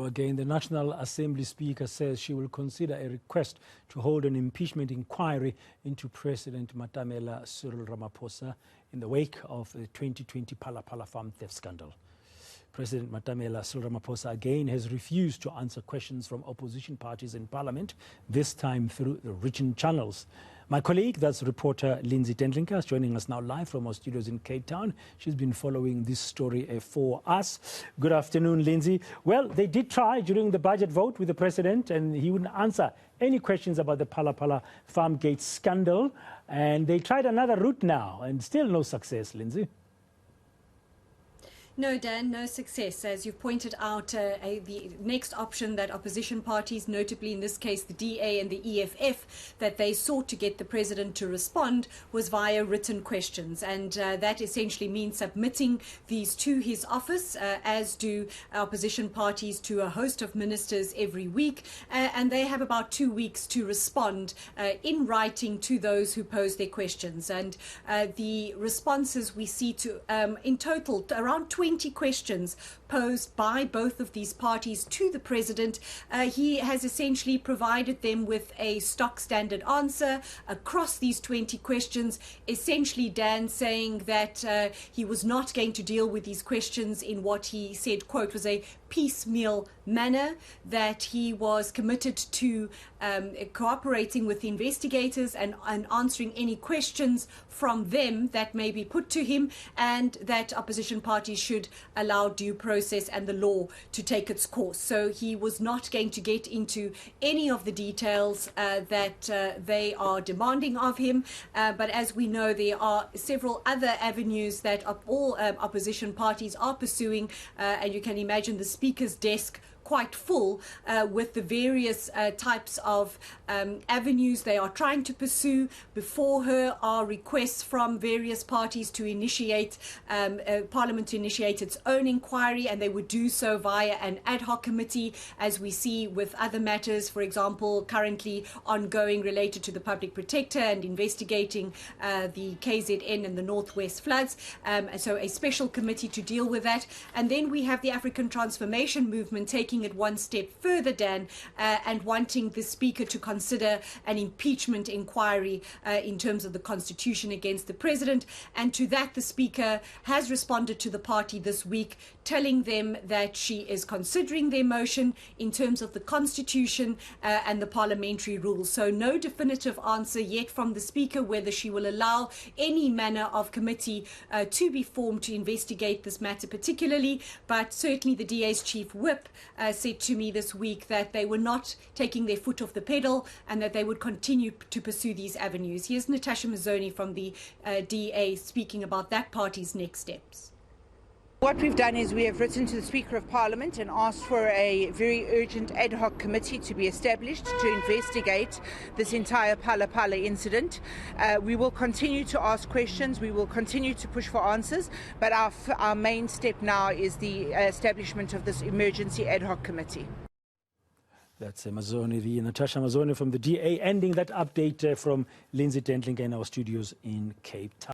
Again, the National Assembly Speaker says she will consider a request to hold an impeachment inquiry into President Cyril Ramaphosa in the wake of the 2020 Phala farm theft scandal. President Cyril Ramaphosa again has refused to answer questions from opposition parties in Parliament, this time through the written channels. My colleague, that's reporter Lindsay Dentlinger, is joining us now live from our studios in Cape Town. She's been following this story for us. Good afternoon, Lindsay. Well, they did try during the budget vote with the president, and he wouldn't answer any questions about the Phala farm gate scandal. And they tried another route now, and still no success, Lindsay. No, Dan, no success. As you've pointed out, the next option that opposition parties, notably in this case the DA and the EFF, that they sought to get the president to respond was via written questions. And that essentially means submitting these to his office, as do opposition parties to a host of ministers every week. And they have about 2 weeks to respond in writing to those who pose their questions. And the responses we see to, in total, around 20 questions posed by both of these parties to the president. He has essentially provided them with a stock standard answer across these 20 questions, essentially Dan saying that he was not going to deal with these questions in what he said, quote, was a piecemeal manner, that he was committed to cooperating with the investigators and answering any questions from them that may be put to him, and that opposition parties should allow due process and the law to take its course. So he was not going to get into any of the details that they are demanding of him. But as we know, there are several other avenues that all opposition parties are pursuing, and you can imagine the Speaker's desk quite full with the various types of avenues they are trying to pursue. Before her are requests from various parties to initiate Parliament to initiate its own inquiry, and they would do so via an ad hoc committee, as we see with other matters, for example, currently ongoing related to the Public Protector and investigating the KZN and the Northwest floods. So a special committee to deal with that. And then we have the African Transformation Movement taking it one step further, Dan, and wanting the Speaker to consider an impeachment inquiry in terms of the Constitution against the President. And to that, the Speaker has responded to the party this week, telling them that she is considering their motion in terms of the Constitution and the parliamentary rules. So no definitive answer yet from the Speaker whether she will allow any manner of committee to be formed to investigate this matter particularly. But certainly the DA's chief whip said to me this week that they were not taking their foot off the pedal and that they would continue to pursue these avenues. Here's Natasha Mazzoni from the DA speaking about that party's next steps. What we've done is we have written to the Speaker of Parliament and asked for a very urgent ad hoc committee to be established to investigate this entire Phala incident. We will continue to ask questions, we will continue to push for answers, but our main step now is the establishment of this emergency ad hoc committee. That's Natasha Mazzoni from the DA, ending that update from Lindsay Dentlinger in our studios in Cape Town.